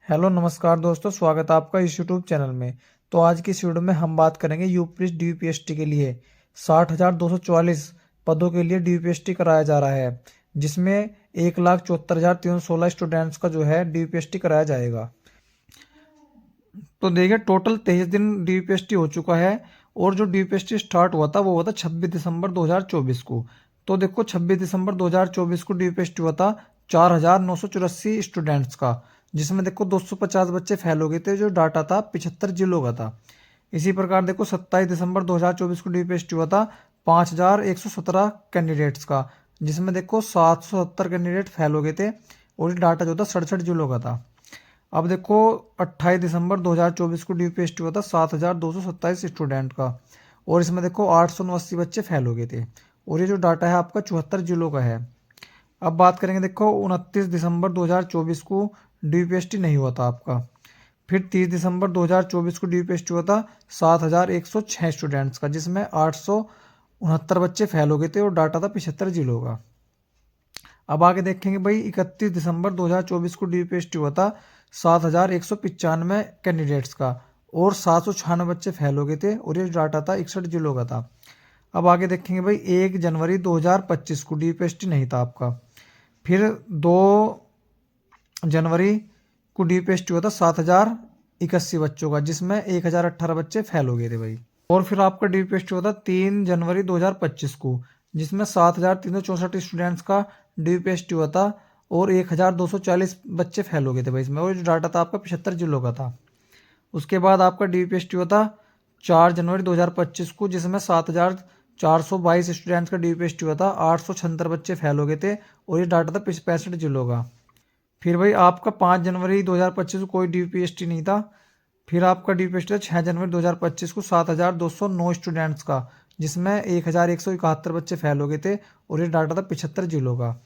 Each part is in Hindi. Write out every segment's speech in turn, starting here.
हेलो नमस्कार दोस्तों, स्वागत है आपका इस यूट्यूब चैनल में। तो आज की इस वीडियो में हम बात करेंगे यूपीएस डीपीएसटी के लिए 60,244 पदों के लिए डीपीएसटी कराया जा रहा है, जिसमें 1,74,316 स्टूडेंट्स का जो है डीपीएसटी कराया जाएगा। तो देखिए, टोटल 23 दिन डीपीएसटी हो चुका है और जो डीपीएसटी स्टार्ट हुआ था वो हुआ था 26 दिसंबर 2024 को। तो देखो, 26 दिसंबर 2024 को डीपीएसटी हुआ था 4,984 स्टूडेंट्स का, जिसमें देखो 250 बच्चे फेल हो गए थे। जो डाटा था 75 जिलों का था। इसी प्रकार देखो, 27 दिसंबर 2024 को डीपीएसटी हुआ था 5,117 कैंडिडेट्स का, जिसमें देखो 770 कैंडिडेट फेल हो गए थे और ये डाटा जो था 67 जिलों का था। अब देखो, 28 दिसंबर 2024 को डीपीएसटी हुआ था 7,227 स्टूडेंट का, और इसमें देखो 889 बच्चे फेल हो गए थे और ये जो डाटा है आपका 74 जिलों का है। अब बात करेंगे, देखो 29 दिसंबर 2024 को डीपीएसटी नहीं हुआ था आपका। फिर 30 दिसंबर 2024 को डीपीएसटी हुआ था 7,106 स्टूडेंट्स का, जिसमें 869 बच्चे फेल हो गए थे और डाटा था 75 जिलों का। अब आगे देखेंगे भाई, 31 दिसंबर 2024 को डीपीएसटी हुआ था 7,195 कैंडिडेट्स का और 796 बच्चे फेल हो गए थे और ये डाटा था 61 जिलों का था। अब आगे देखेंगे भाई, 1 जनवरी 2025 को डीपीएसटी नहीं था आपका। फिर 2 जनवरी को डीपीएसटी हुआ था 7,081 बच्चों का, जिसमें 1,018 बच्चे फेल हो गए थे भाई। और फिर आपका डीपीएसटी हुआ था 3 जनवरी 2025 को, जिसमें 7,364 स्टूडेंट्स का डीपीएसटी हुआ था और 1,240 बच्चे फेल हो गए थे भाई इसमें, और जो डाटा था आपका 75 जिलों का था। उसके बाद आपका डीपीएसटी हुआ था 4 जनवरी 2025 को, जिसमें 7,422 स्टूडेंट्स का डीपीएसटी हुआ था, 876 बच्चे फेल हो गए थे और ये डाटा था 65 जिलों का। फिर भाई आपका 5 जनवरी 2025 को कोई डीपीएसटी नहीं था। फिर आपका डीपीएसटी था 6 जनवरी 2025 को 7,209 स्टूडेंट्स का, जिसमें 1,171 बच्चे फेल हो गए थे और ये डाटा था 75 जिलों का।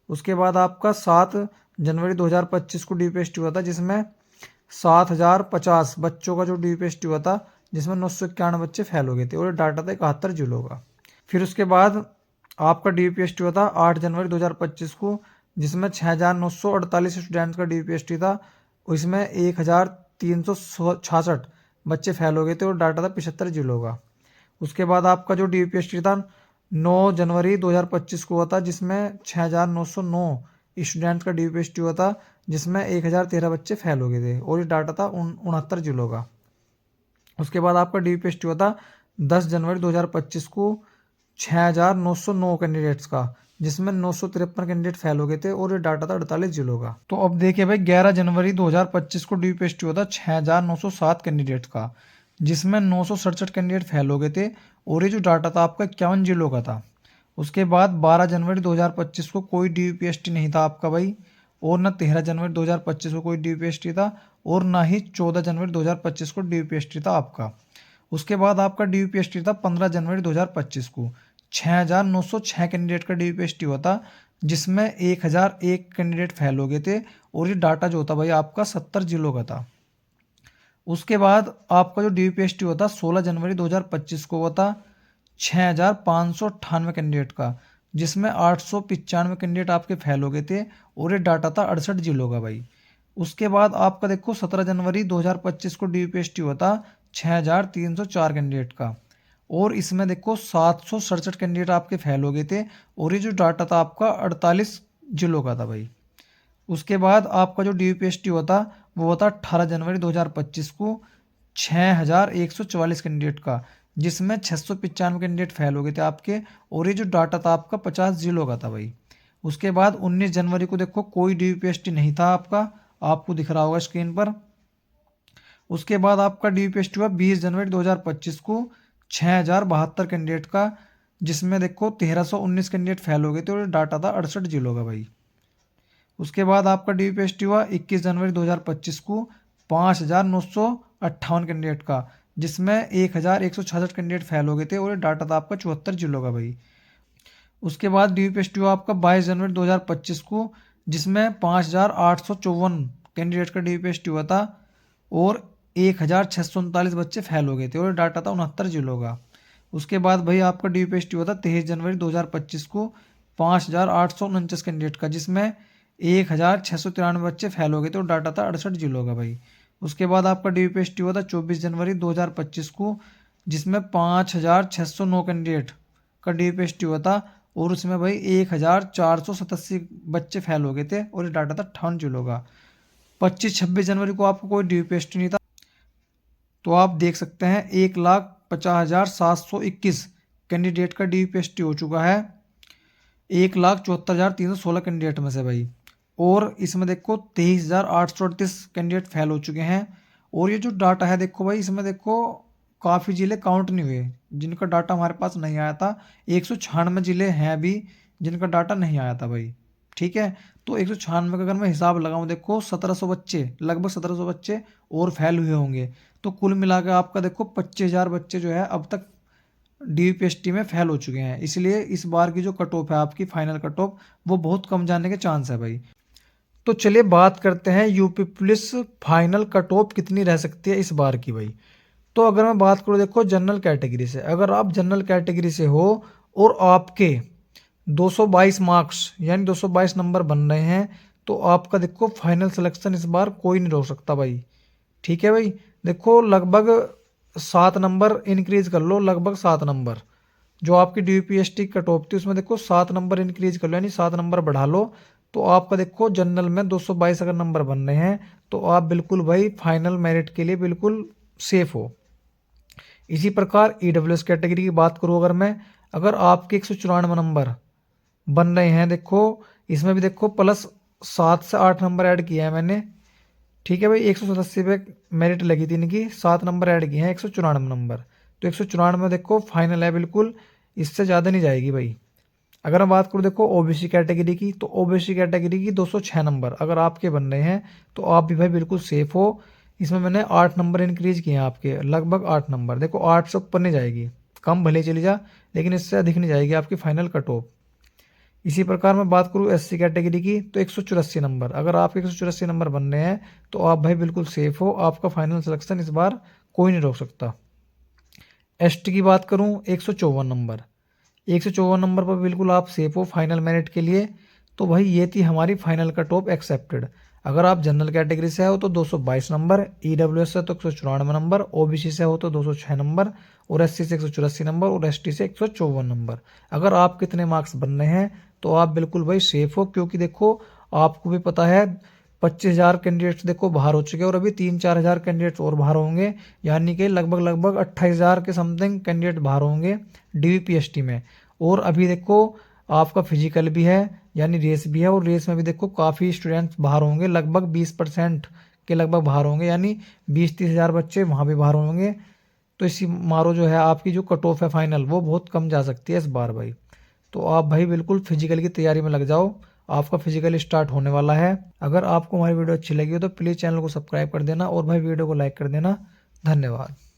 उसके बाद आपका 7 जनवरी 2025 को डीपीएसटी हुआ था, जिसमें 7,050 बच्चों का जो डीपीएसटी हुआ था, जिसमें 991 बच्चे फेल हो गए थे और ये डाटा था 71 जिलों का। फिर उसके बाद आपका डीपीएसटी हुआ था 8 जनवरी 2025 को, जिसमें 6,948 स्टूडेंट्स का डीपीएसटी था। इसमें 1,366 बच्चे फेल हो गए थे और डाटा था 75 जिलों का। उसके बाद आपका जो डीपीएसटी था 9 जनवरी 2025 को हुआ था, जिसमें 6,909 स्टूडेंट्स का डीपीएसटी हुआ था, जिसमें 1,013 बच्चे फेल हो गए थे और ये डाटा था 69 जिलों का। उसके बाद आपका डीपीएसटी हुआ था 10 जनवरी 2025 को 6,909 कैंडिडेट्स का, जिसमें 953 कैंडिडेट फेल हो गए थे और ये डाटा था 48 जिलों का। तो अब देखिए भाई, 11 जनवरी 2025 को डीपीएसटी हुआ था 6,907 कैंडिडेट का, जिसमें 967 कैंडिडेट फेल हो गए थे और ये जो डाटा था आपका 51 जिलों का था। उसके बाद 12 जनवरी 2025 को कोई डीपीएसटी नहीं था आपका भाई, और न 13 जनवरी 2025 को कोई डीपीएसटी था और ना ही 14 जनवरी 2025 को डीपीएसटी था आपका। उसके बाद आपका डीपीएसटी था 15 जनवरी 2025 को, 6,906 कैंडिडेट का डीपीएसटी हुआ था, जिसमें 1,001 कैंडिडेट फेल हो गए थे और ये डाटा जो था भाई आपका 70 जिलों का था। उसके बाद आपका जो डीपीएसटी हुआ था 16 जनवरी 2025 को हुआ था 6,598 कैंडिडेट का, जिसमें 895 कैंडिडेट आपके फेल हो गए थे और ये डाटा था 68 जिलों का भाई। उसके बाद आपका देखो 17 जनवरी 2025 को डीपीएसटी हुआ था 6,304 कैंडिडेट का, और इसमें देखो 767 कैंडिडेट आपके फेल हो गए थे और ये जो डाटा था आपका 48 जिलों का था भाई। उसके बाद आपका जो डीपीएसटी हुआ था वो हुआ था 18 जनवरी 2025 को 6,144 कैंडिडेट का, जिसमें 695 कैंडिडेट फेल हो गए थे आपके और ये जो डाटा था आपका 50 जिलों का था भाई। उसके बाद 19 जनवरी को देखो कोई डीपीएसटी नहीं था आपका, आपको दिख रहा होगा स्क्रीन पर। उसके बाद आपका डीपीएसटी हुआ 20 जनवरी 2025 को 6,072 कैंडिडेट का, जिसमें देखो 1,319 कैंडिडेट फेल हो गए थे और डाटा था 68 जिलों का भाई। उसके बाद आपका डीपीएसटी हुआ 21 जनवरी 2025 को 5,958 कैंडिडेट का, जिसमें 1,166 कैंडिडेट फेल हो गए थे और डाटा था आपका 74 जिलों का भाई। उसके बाद डीपीएसटी हुआ आपका 22 जनवरी 2025 को, जिसमें 5,854 कैंडिडेट का डीपीएसटी हुआ था और 1,639 बच्चे फेल हो गए थे और डाटा था 69 जिलों का। उसके बाद भाई आपका डीपीएसटी हुआ था 23 जनवरी 2025 को 5,849 कैंडिडेट का, जिसमें 1693 बच्चे फेल हो गए थे और डाटा था 68 जिलों का भाई। उसके बाद आपका DUPST हुआ था 24 जनवरी 2025 को, जिसमें 5609 कैंडिडेट का DUPST हुआ था और उसमें भाई 1487 बच्चे फेल हो गए थे और ये डाटा था 58 जिलों का। 25-26 जनवरी को आपको कोई DUPST नहीं था, तो आप देख सकते हैं 1,50,721 कैंडिडेट का DUPST हो चुका है 1,74,316 कैंडिडेट में से भाई। और इसमें देखो 23,838 कैंडिडेट फेल हो चुके हैं। और ये जो डाटा है देखो भाई, इसमें देखो काफ़ी जिले काउंट नहीं हुए जिनका डाटा हमारे पास नहीं आया था। 196 जिले हैं अभी जिनका डाटा नहीं आया था भाई। ठीक है, तो 196 का अगर मैं हिसाब लगाऊं, देखो 1700 बच्चे, लगभग 1700 बच्चे और फेल हुए होंगे। तो कुल मिलाकर आपका देखो 25,000 बच्चे जो है अब तक DUPST में फेल हो चुके हैं। इसलिए इस बार की जो कट ऑफ है आपकी फाइनल कट ऑफ, वो बहुत कम जाने के चांस है भाई। तो चलिए बात करते हैं UP police final cut off कितनी रह सकती है इस बार की भाई। तो अगर मैं बात करूँ देखो जनरल कैटेगरी से, अगर आप जनरल कैटेगरी से हो और आपके 222 मार्क्स यानी 222 नंबर बन रहे हैं, तो आपका देखो फाइनल सिलेक्शन इस बार कोई नहीं रोक सकता भाई। ठीक है भाई, देखो लगभग 7 नंबर इंक्रीज कर लो, लगभग 7 नंबर जो आपकी DUPST कट ऑफ थी उसमें देखो 7 नंबर इंक्रीज कर लो, यानी 7 नंबर बढ़ा लो। तो आपका देखो जनरल में 222 अगर नंबर बन रहे हैं तो आप बिल्कुल भाई फाइनल मेरिट के लिए बिल्कुल सेफ हो। इसी प्रकार EWS कैटेगरी की बात करूँ अगर मैं, अगर आपके 194 नंबर बन रहे हैं, देखो इसमें भी देखो प्लस 7 से 8 नंबर ऐड किया है मैंने। ठीक है भाई, 187 पे मेरिट लगी थी इनकी, 7 नंबर ऐड किए हैं, 194 नंबर। तो 194 देखो फाइनल है बिल्कुल, इससे ज़्यादा नहीं जाएगी भाई। अगर मैं बात करूँ देखो OBC कैटेगरी की, तो OBC कैटेगरी की 206 नंबर अगर आपके बन रहे हैं तो आप भी भाई बिल्कुल सेफ हो। इसमें मैंने 8 नंबर इंक्रीज किए हैं आपके, लगभग 8 नंबर। देखो 8 से ऊपर नहीं जाएगी, कम भले चली जा लेकिन इससे अधिक नहीं जाएगी आपकी फाइनल कट ऑफ। इसी प्रकार मैं बात करूँ SC कैटेगरी की, तो 184 नंबर अगर आप 184 नंबर बन रहे हैं तो आप भाई बिल्कुल सेफ हो, आपका फाइनल सिलेक्शन इस बार कोई नहीं रोक सकता। ST की बात करूँ 154 नंबर, 154 नंबर पर बिल्कुल आप सेफ हो फाइनल मेरिट के लिए। तो भाई ये थी हमारी फाइनल कट ऑफ एक्सेप्टेड। अगर आप जनरल कैटेगरी से हो तो 222 नंबर, EWS से तो 194 नंबर, OBC से हो तो 206 नंबर और SC से 184 नंबर और ST से 154 नंबर। अगर आप कितने मार्क्स बन रहे हैं तो आप बिल्कुल भाई सेफ हो, क्योंकि देखो आपको भी पता है 25,000 कैंडिडेट्स देखो बाहर हो चुके हैं और अभी 3-4 हज़ार कैंडिडेट्स और बाहर होंगे, यानी कि लगभग 28,000 के समथिंग कैंडिडेट बाहर होंगे DUPST में। और अभी देखो आपका फिजिकल भी है यानी रेस भी है, और रेस में भी देखो काफ़ी स्टूडेंट्स बाहर होंगे, लगभग 20% के लगभग बाहर होंगे, यानी 20-30 हज़ार बच्चे वहाँ भी बाहर होंगे। तो इसी मारो जो है आपकी जो कट ऑफ है फाइनल, वो बहुत कम जा सकती है इस बार भाई। तो आप भाई बिल्कुल फिजिकल की तैयारी में लग जाओ, आपका फिजिकल स्टार्ट होने वाला है। अगर आपको हमारी वीडियो अच्छी लगी हो तो प्लीज़ चैनल को सब्सक्राइब कर देना और भाई वीडियो को लाइक कर देना। धन्यवाद।